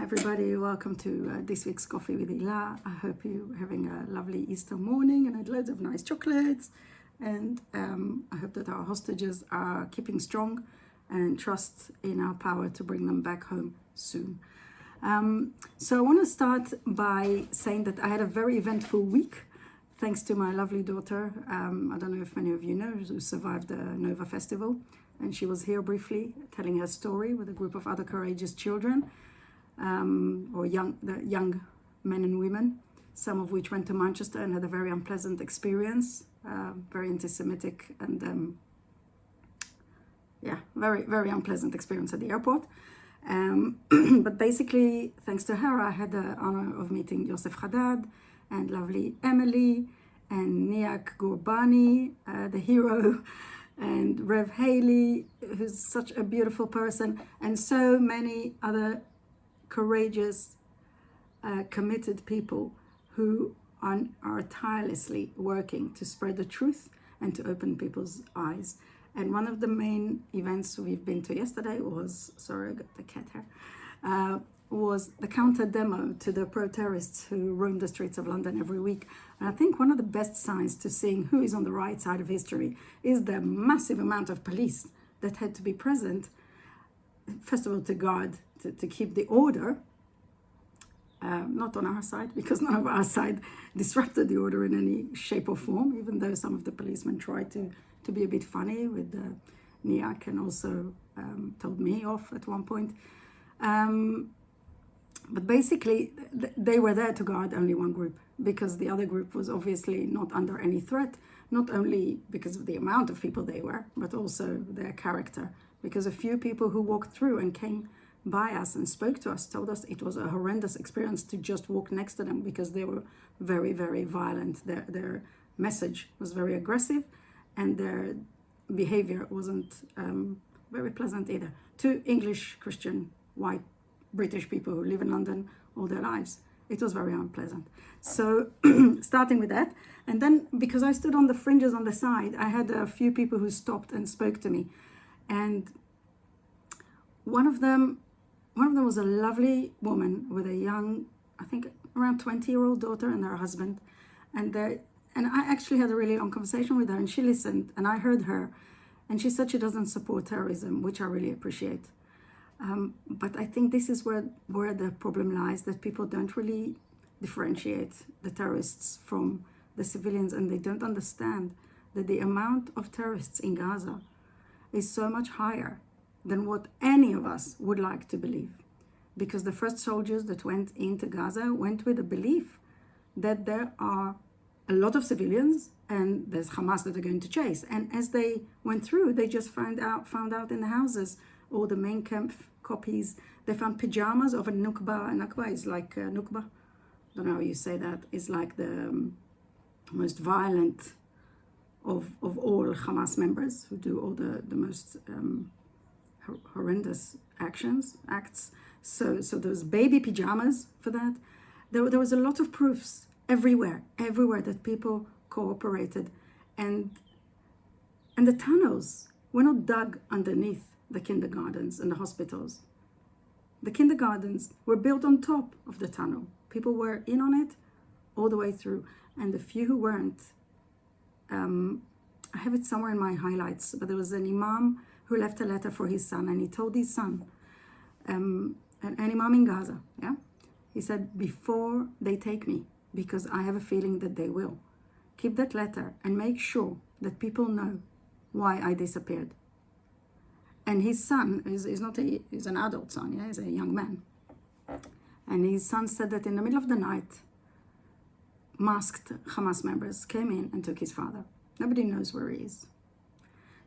everybody, welcome to this week's Coffee with Hila. I hope you're having a lovely Easter morning and had loads of nice chocolates, and I hope that our hostages are keeping strong and trust in our power to bring them back home soon. So I want to start by saying that I had a very eventful week thanks to my lovely daughter. I don't know if many of you know, who survived the Nova Festival, and she was here briefly telling her story with a group of other courageous children, or young men and women, some of which went to Manchester and had a very unpleasant experience, very anti-Semitic and very unpleasant experience at the airport. But basically, thanks to her, I had the honor of meeting Yosef Haddad and lovely Emily and Niak Gurbani, the hero, and Rev Haley, who's such a beautiful person, and so many other courageous, committed people who are tirelessly working to spread the truth and to open people's eyes. And one of the main events we've been to yesterday was, sorry, I got the cat here, was the counter demo to the pro-terrorists who roam the streets of London every week. And I think one of the best signs to seeing who is on the right side of history is the massive amount of police that had to be present, first of all, to guard, to keep the order, not on our side, because none of our side disrupted the order in any shape or form, even though some of the policemen tried to be a bit funny with Niak, and also told me off at one point. But basically, they were there to guard only one group, because the other group was obviously not under any threat, not only because of the amount of people they were, but also their character. Because a few people who walked through and came by us and spoke to us told us it was a horrendous experience to just walk next to them, because they were very, very violent. Their message was very aggressive, and their behavior wasn't very pleasant either. Two English, Christian, white, British people who live in London all their lives. It was very unpleasant. So starting with that, and then because I stood on the fringes on the side, I had a few people who stopped and spoke to me. And one of them was a lovely woman with a young, I think around 20-year-old daughter and her husband. And I actually had a really long conversation with her, and she listened, and I heard her, and she said she doesn't support terrorism, which I really appreciate. But I think this is where the problem lies, that people don't really differentiate the terrorists from the civilians, and they don't understand that the amount of terrorists in Gaza is so much higher than what any of us would like to believe. Because the first soldiers that went into Gaza went with a belief that there are a lot of civilians and there's Hamas that are going to chase. And as they went through, they just found out in the houses all the main camp copies. They found pajamas of a Nukba. A Nukba is like a Nukba. I don't know how you say that. It's like the most violent of all Hamas members, who do all the most horrendous acts. So those baby pajamas for that. There was a lot of proofs everywhere that people cooperated, and the tunnels were not dug underneath the kindergartens and the hospitals. The kindergartens were built on top of the tunnel. People were in on it all the way through, and the few who weren't, I have it somewhere in my highlights, but there was an imam who left a letter for his son, and he told his son, an imam in Gaza, yeah? He said, before they take me, because I have a feeling that they will, keep that letter and make sure that people know why I disappeared. And his son is an adult son, yeah, he's a young man. And his son said that in the middle of the night, masked Hamas members came in and took his father. Nobody knows where he is.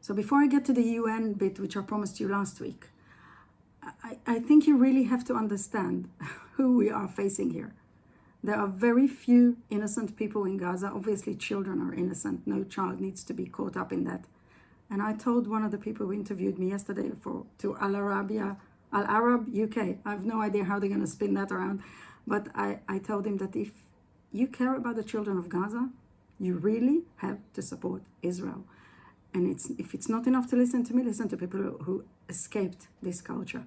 So before I get to the UN bit, which I promised you last week, I think you really have to understand who we are facing here. There are very few innocent people in Gaza. Obviously, children are innocent. No child needs to be caught up in that. And I told one of the people who interviewed me yesterday to Al Arab UK. I have no idea how they're going to spin that around. But I told him that if you care about the children of Gaza, you really have to support Israel. And if it's not enough to listen to me, listen to people who escaped this culture.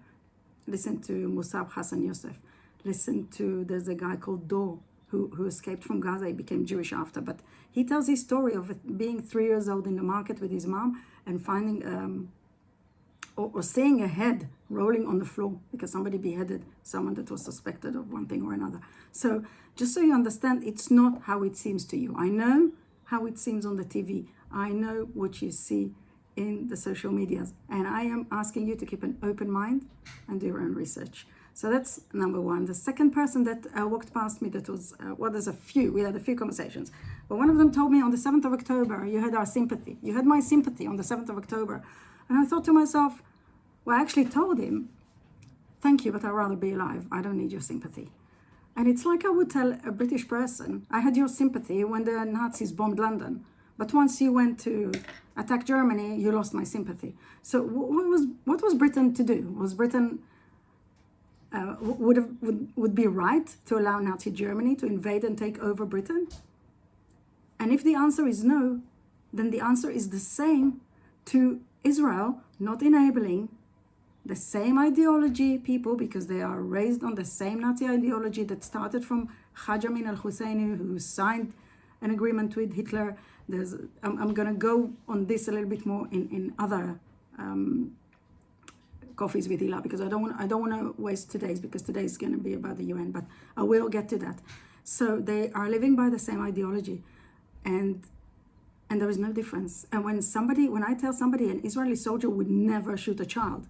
Listen to Musab Hassan Youssef. listen to, there's a guy called Dor who escaped from Gaza. He became Jewish after, but he tells his story of being 3 years old in the market with his mom and finding or seeing a head rolling on the floor because somebody beheaded someone that was suspected of one thing or another. So just so you understand, it's not how it seems to you. I know how it seems on the TV. I know what you see in the social medias, and I am asking you to keep an open mind and do your own research. So that's number one. The second person that walked past me, that was, we had a few conversations, but one of them told me on the 7th of October, you had our sympathy. You had my sympathy on the 7th of October. And I thought to myself, well, I actually told him, thank you, but I'd rather be alive. I don't need your sympathy. And it's like I would tell a British person, I had your sympathy when the Nazis bombed London. But once you went to attack Germany, you lost my sympathy. So what was Britain to do? Was Britain would be right to allow Nazi Germany to invade and take over Britain? And if the answer is no, then the answer is the same to Israel not enabling the same ideology people, because they are raised on the same Nazi ideology that started from Haj Amin al-Husseini, who signed an agreement with Hitler. I'm going to go on this a little bit more in other coffees with Hila, because I don't want to waste today's, because today is going to be about the UN, but I will get to that. So they are living by the same ideology, and there is no difference. And when I tell somebody an Israeli soldier would never shoot a child,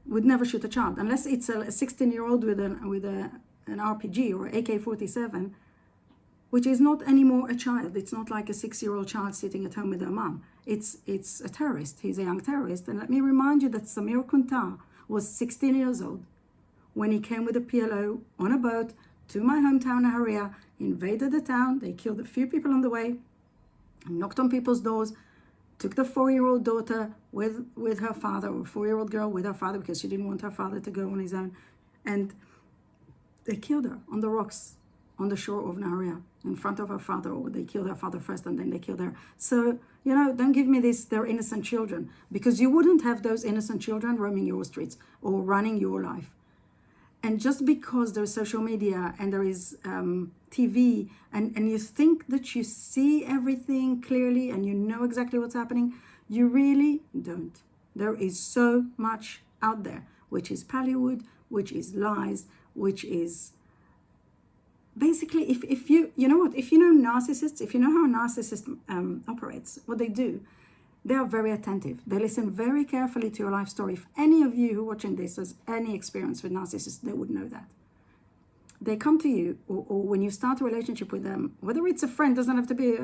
unless it's a 16-year-old with an RPG or AK-47, which is not anymore a child. It's not like a 6-year-old child sitting at home with her mom. It's a terrorist. He's a young terrorist. And let me remind you that Samir Kuntar was 16 years old when he came with a PLO on a boat to my hometown Nahariya, invaded the town. They killed a few people on the way, knocked on people's doors, took the 4-year-old daughter with her father, or 4-year-old girl with her father, because she didn't want her father to go on his own. And they killed her on the rocks on the shore of Nahariya in front of her father, or they killed her father first and then they killed her. So, don't give me this, they're innocent children, because you wouldn't have those innocent children roaming your streets or running your life. And just because there's social media and there is TV, and you think that you see everything clearly and you know exactly what's happening, you really don't. There is so much out there, which is Hollywood, which is lies, which is basically, if you know narcissists, if you know how a narcissist operates, what they do, they are very attentive. They listen very carefully to your life story. If any of you who are watching this has any experience with narcissists, they would know that. They come to you, or when you start a relationship with them, whether it's a friend, doesn't have to be,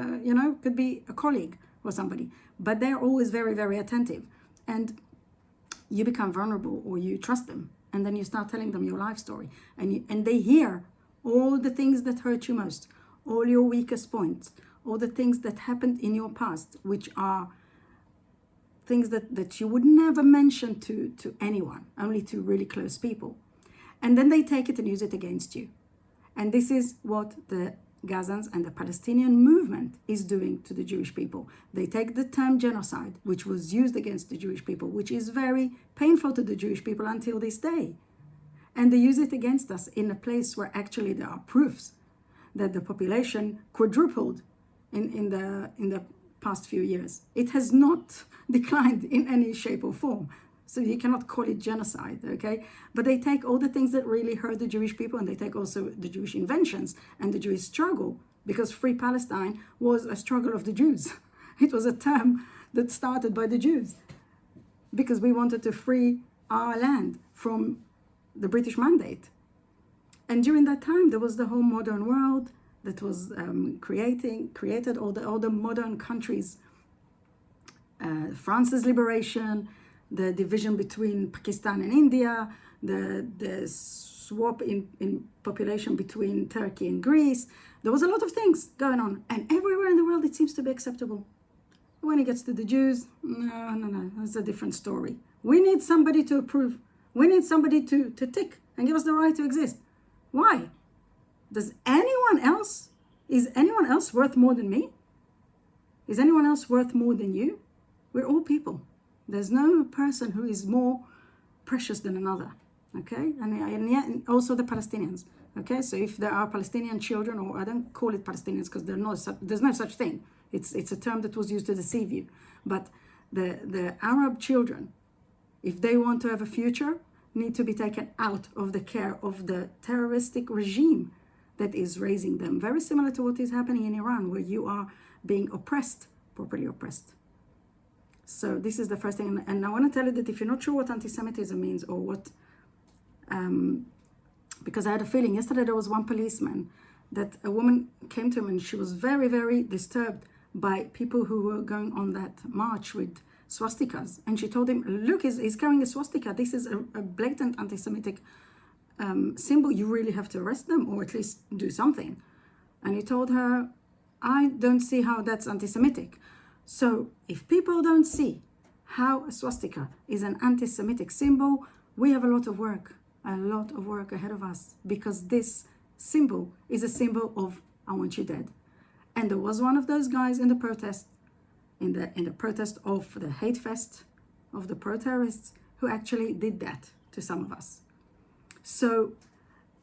could be a colleague or somebody, but they're always very, very attentive. And you become vulnerable, or you trust them, and then you start telling them your life story, and they hear all the things that hurt you most, all your weakest points, all the things that happened in your past, which are things that you would never mention to anyone, only to really close people. And then they take it and use it against you. And this is what the Gazans and the Palestinian movement is doing to the Jewish people. They take the term genocide, which was used against the Jewish people, which is very painful to the Jewish people until this day. And they use it against us in a place where actually there are proofs that the population quadrupled in the past few years. It has not declined in any shape or form. So you cannot call it genocide, okay? But they take all the things that really hurt the Jewish people, and they take also the Jewish inventions and the Jewish struggle, because Free Palestine was a struggle of the Jews. It was a term that started by the Jews, because we wanted to free our land from the British mandate. And during that time, there was the whole modern world that was created all the modern countries, France's liberation, the division between Pakistan and India, the swap in population between Turkey and Greece. There was a lot of things going on, and everywhere in the world it seems to be acceptable. When it gets to the Jews, no, that's a different story. We need somebody to approve. We need somebody to tick and give us the right to exist. Why? Is anyone else worth more than me? Is anyone else worth more than you? We're all people. There's no person who is more precious than another. okay? And yet also the Palestinians, okay? So if there are Palestinian children, or I don't call it Palestinians because there's no such thing. It's a term that was used to deceive you. But the Arab children, if they want to have a future, need to be taken out of the care of the terroristic regime that is raising them. Very similar to what is happening in Iran, where you are being oppressed, properly oppressed. So this is the first thing. And I want to tell you that if you're not sure what anti-Semitism means, or what, because I had a feeling, yesterday there was one policeman that a woman came to him and she was very, very disturbed by people who were going on that march with swastikas. And she told him, look, he's carrying a swastika. This is a blatant anti-Semitic symbol. You really have to arrest them, or at least do something. And he told her, I don't see how that's anti-Semitic. So if people don't see how a swastika is an anti-Semitic symbol, we have a lot of work ahead of us, because this symbol is a symbol of I want you dead. And there was one of those guys in the protest, in the protest of the hate fest of the pro-terrorists, who actually did that to some of us. So,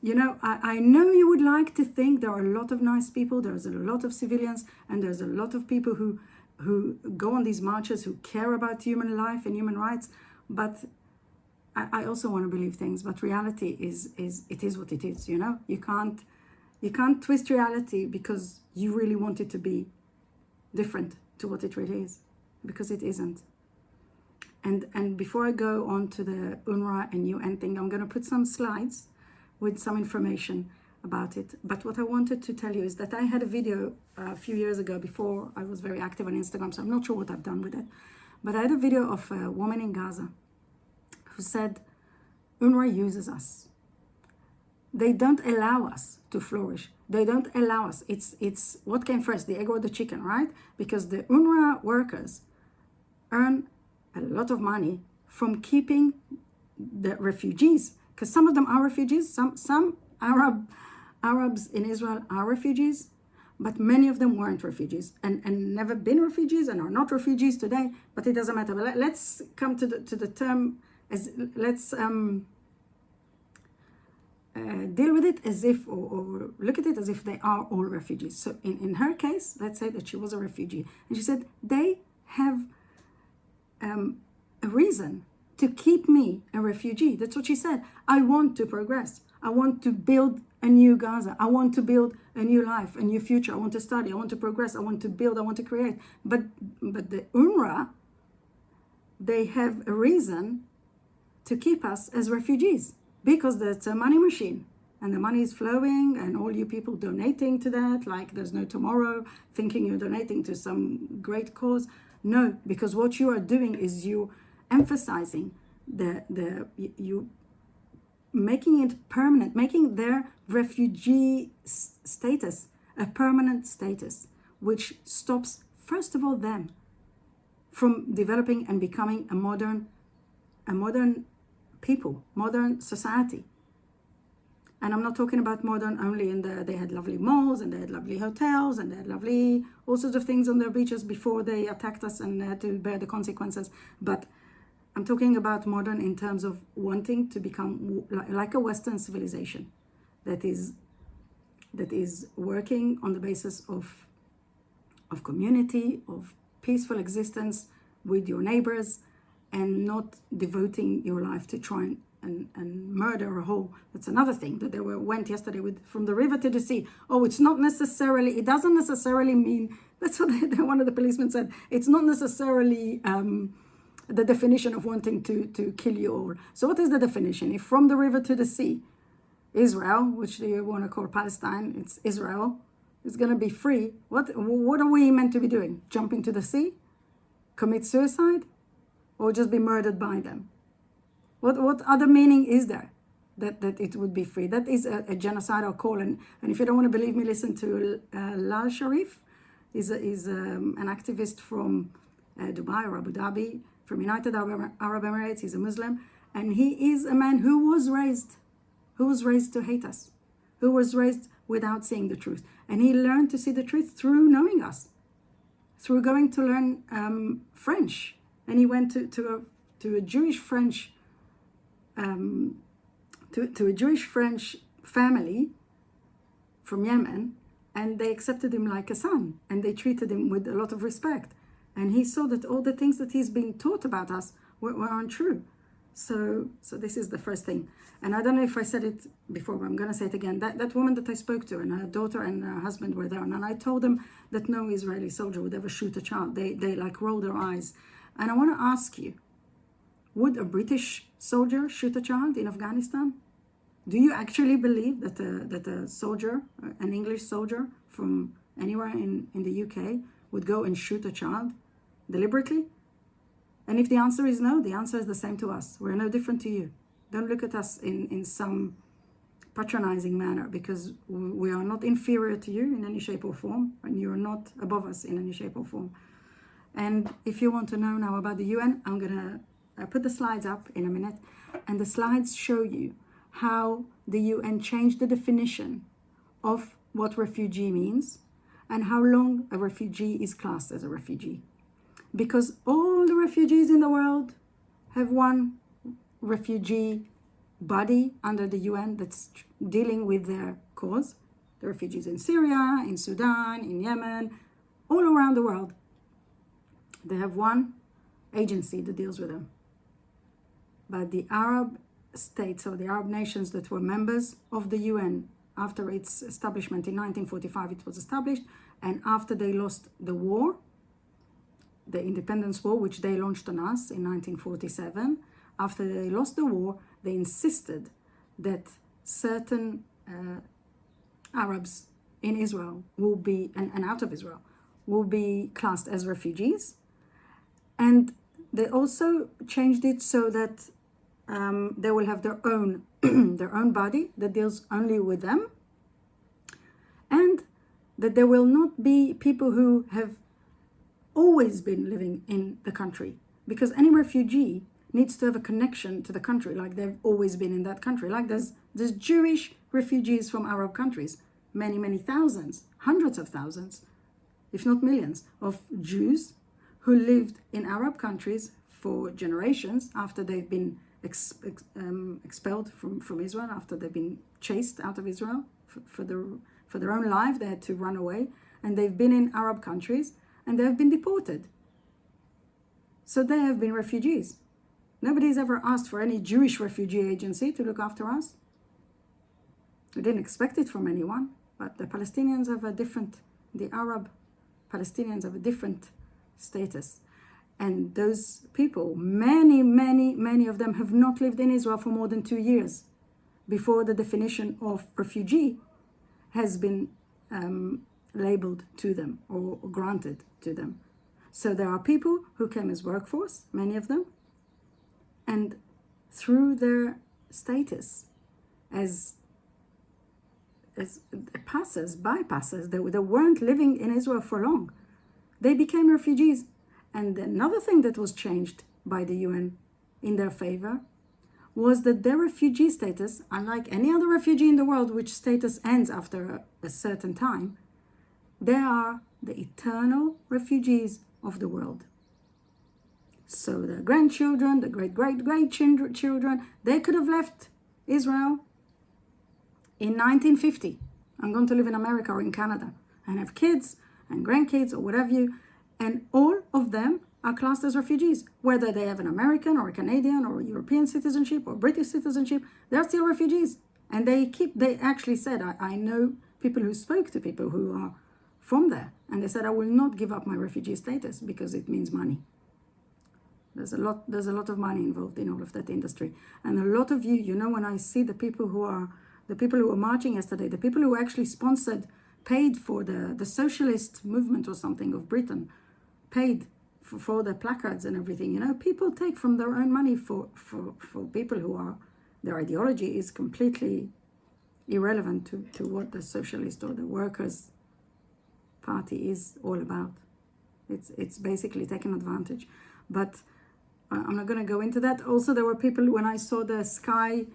you know, I know you would like to think there are a lot of nice people, there's a lot of civilians, and there's a lot of people who go on these marches, who care about human life and human rights, but I also want to believe things. But reality is it is what it is, you know? You can't twist reality because you really want it to be different to what it really is, because it isn't. And before I go on to the UNRWA and UN thing, I'm going to put some slides with some information about it. But what I wanted to tell you is that I had a video a few years ago, before I was very active on Instagram, so I'm not sure what I've done with it. But I had a video of a woman in Gaza who said, UNRWA uses us. They don't allow us to flourish. They don't allow us. It's what came first, the egg or the chicken, right? Because the UNRWA workers earn a lot of money from keeping the refugees, because some of them are refugees, some Arabs in Israel are refugees, but many of them weren't refugees and never been refugees and are not refugees today, but it doesn't matter. But let's come to the term, as let's deal with it as if, or look at it as if they are all refugees. So in her case, let's say that she was a refugee, and she said, they have a reason to keep me a refugee. That's what she said. I want to progress. I want to build a new Gaza. I want to build a new life, a new future. I want to study. I want to progress. I want to build. I want to create. But the UNRWA, they have a reason to keep us as refugees, because that's a money machine, and the money is flowing, and all you people donating to that like there's no tomorrow, thinking you're donating to some great cause. No, because what you are doing is you emphasizing you making it permanent, making their refugee status a permanent status, which stops, first of all, them from developing and becoming a modern people, modern society. And I'm not talking about modern only in they had lovely malls, and they had lovely hotels, and they had lovely all sorts of things on their beaches before they attacked us and had to bear the consequences. But I'm talking about modern in terms of wanting to become like a Western civilization that is working on the basis of community, of peaceful existence with your neighbors, and not devoting your life to try and murder a whole. That's another thing that they went yesterday with, from the river to the sea. Oh, it doesn't necessarily mean, that's what one of the policemen said, it's not necessarily the definition of wanting to kill you all. So what is the definition? If from the river to the sea, Israel, which you want to call Palestine, it's Israel, is going to be free, what are we meant to be doing? Jump into the sea? Commit suicide? Or just be murdered by them? What other meaning is there that it would be free? That is a genocidal call. And if you don't want to believe me, listen to Lal Sharif. He's an activist from Dubai or Abu Dhabi, from United Arab Emirates. He's a Muslim. And he is a man who was raised to hate us, who was raised without seeing the truth. And he learned to see the truth through knowing us, through going to learn French. And he went to a Jewish French to a Jewish French family from Yemen, and they accepted him like a son, and they treated him with a lot of respect. And he saw that all the things that he's been taught about us were untrue. So this is the first thing. And I don't know if I said it before, but I'm going to say it again. That woman that I spoke to, and her daughter and her husband were there, and I told them that no Israeli soldier would ever shoot a child. They like rolled their eyes. And I want to ask you, would a British soldier shoot a child in Afghanistan? Do you actually believe that a soldier, an English soldier from anywhere in the UK, would go and shoot a child deliberately? And if the answer is no, the answer is the same to us. We're no different to you. Don't look at us in some patronizing manner, because we are not inferior to you in any shape or form, and you're not above us in any shape or form. And if you want to know now about the UN, I'm going to put the slides up in a minute, and the slides show you how the UN changed the definition of what refugee means and how long a refugee is classed as a refugee. Because all the refugees in the world have one refugee body under the UN that's dealing with their cause. The refugees in Syria, in Sudan, in Yemen, all around the world. They have one agency that deals with them. But the Arab states, or the Arab nations that were members of the UN after its establishment in 1945, it was established, and after they lost the war, the independence war, which they launched on us in 1947, after they lost the war, they insisted that certain Arabs in Israel will be, and out of Israel, will be classed as refugees. And they also changed it so that they will have their own their own body that deals only with them, and that there will not be people who have always been living in the country, because any refugee needs to have a connection to the country, like they've always been in that country. Like there's Jewish refugees from Arab countries, many thousands, hundreds of thousands, if not millions, of Jews who lived in Arab countries for generations after they've been expelled from Israel, after they've been chased out of Israel for their own life. They had to run away, and they've been in Arab countries, and they have been deported. So they have been refugees. Nobody's ever asked for any Jewish refugee agency to look after us. We didn't expect it from anyone, but the Palestinians have the Arab Palestinians have a different status. And those people, many of them have not lived in Israel for more than 2 years before the definition of refugee has been labeled to them or granted to them. So there are people who came as workforce, many of them, and through their status as bypassers, they weren't living in Israel for long. They became refugees. And another thing that was changed by the UN in their favor was that their refugee status, unlike any other refugee in the world, which status ends after a certain time, they are the eternal refugees of the world. So the grandchildren, the great-great-great-children, they could have left Israel in 1950 and gone to live in America or in Canada and have kids and grandkids or whatever you, and all of them are classed as refugees. Whether they have an American or a Canadian or European citizenship or British citizenship, they're still refugees. And they actually said, I know people who spoke to people who are from there, and they said, I will not give up my refugee status because it means money. There's a lot of money involved in all of that industry. And a lot of you know, when I see the people who were marching yesterday, the people who actually paid for the socialist movement or something of Britain, paid for the placards and everything, you know, people take from their own money for people who are, their ideology is completely irrelevant to what the socialist or the workers' party is all about. It's basically taken advantage. But I'm not going to go into that. Also, there were people, when I saw the Sky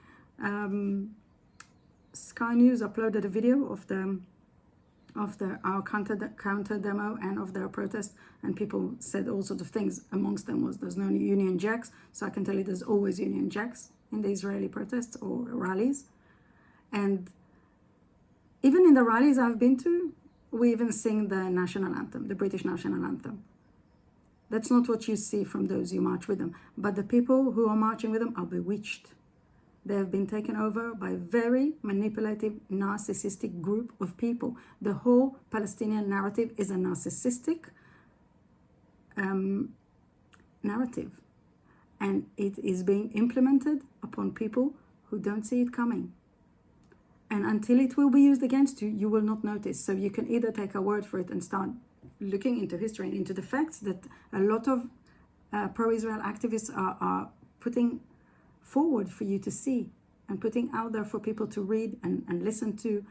News uploaded a video of our counter demo and of their protest, and people said all sorts of things. Amongst them was there's no Union Jacks, so I can tell you there's always Union Jacks in the Israeli protests or rallies. And even in the rallies I've been to, we even sing the national anthem, the British national anthem. That's not what you see from those who march with them. But the people who are marching with them are bewitched. They have been taken over by a very manipulative, narcissistic group of people. The whole Palestinian narrative is a narcissistic narrative. And it is being implemented upon people who don't see it coming. And until it will be used against you, you will not notice. So you can either take our word for it and start looking into history and into the facts that a lot of pro-Israel activists are putting forward for you to see and putting out there for people to read and listen to.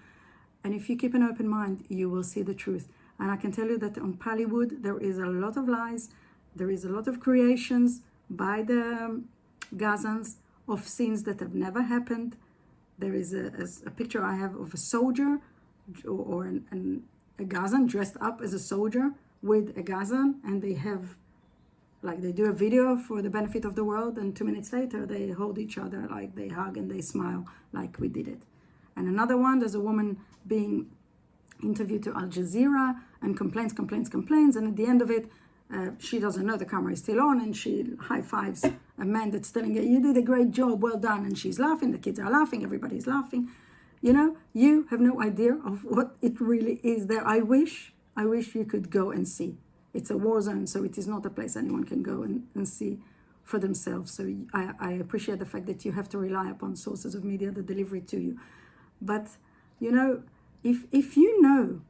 And if you keep an open mind, you will see the truth. And I can tell you that on Pallywood, there is a lot of lies. There is a lot of creations by the Gazans of scenes that have never happened. There is a picture I have of a soldier or a Gazan dressed up as a soldier with a Gazan, and they have, like, they do a video for the benefit of the world, and 2 minutes later they hold each other, like they hug and they smile like we did it. And another one, there's a woman being interviewed to Al Jazeera and complains, and at the end of it, she doesn't know the camera is still on, and she high-fives a man that's telling her, you did a great job, well done, and she's laughing, the kids are laughing, everybody's laughing. You know, you have no idea of what it really is there. I wish you could go and see. It's a war zone, so it is not a place anyone can go and see for themselves. So I appreciate the fact that you have to rely upon sources of media that deliver it to you. But, you know, if you know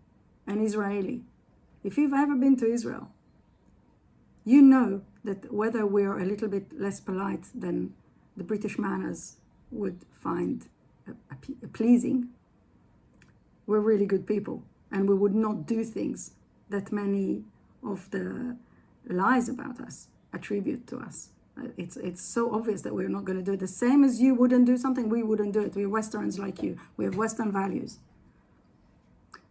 an Israeli, if you've ever been to Israel, you know that whether we're a little bit less polite than the British manners would find pleasing, we're really good people, and we would not do things that many of the lies about us attribute to us. It's so obvious that we're not going to do it. The same as you wouldn't do something, we wouldn't do it. We're Westerns like you. We have Western values.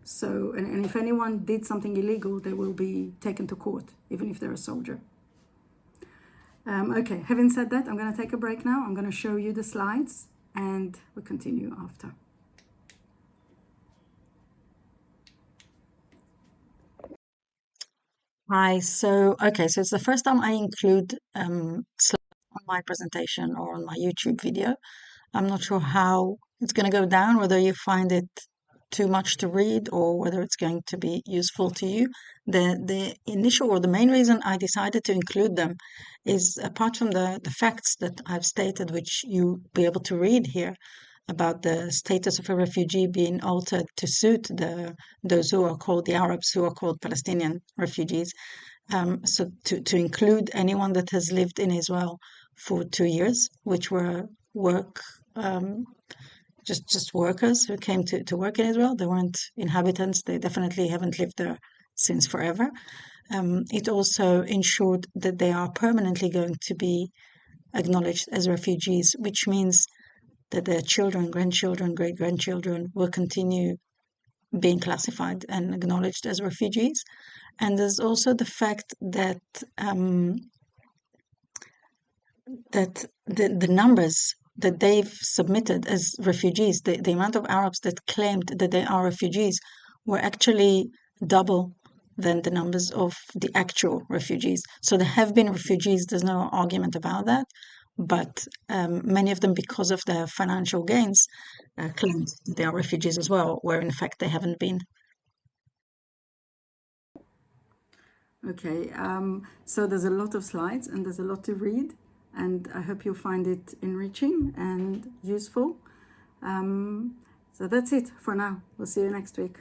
So, and if anyone did something illegal, they will be taken to court, even if they're a soldier. Okay, having said that, I'm going to take a break now. I'm going to show you the slides, and we'll continue after. Hi, so it's the first time I include slides on my presentation or on my YouTube video. I'm not sure how it's going to go down, whether you find it too much to read or whether it's going to be useful to you. The initial or the main reason I decided to include them is, apart from the facts that I've stated, which you'll be able to read here, about the status of a refugee being altered to suit those who are called the Arabs, who are called Palestinian refugees. So to include anyone that has lived in Israel for 2 years, which were just workers who came to work in Israel. They weren't inhabitants. They definitely haven't lived there since forever. It also ensured that they are permanently going to be acknowledged as refugees, which means that their children, grandchildren, great-grandchildren will continue being classified and acknowledged as refugees. And there's also the fact that the numbers that they've submitted as refugees, the amount of Arabs that claimed that they are refugees, were actually double than the numbers of the actual refugees. So there have been refugees, there's no argument about that, but many of them, because of their financial gains, claimed they are refugees as well, where in fact they haven't been. Okay, so there's a lot of slides and there's a lot to read, and I hope you'll find it enriching and useful. So that's it for now. We'll see you next week.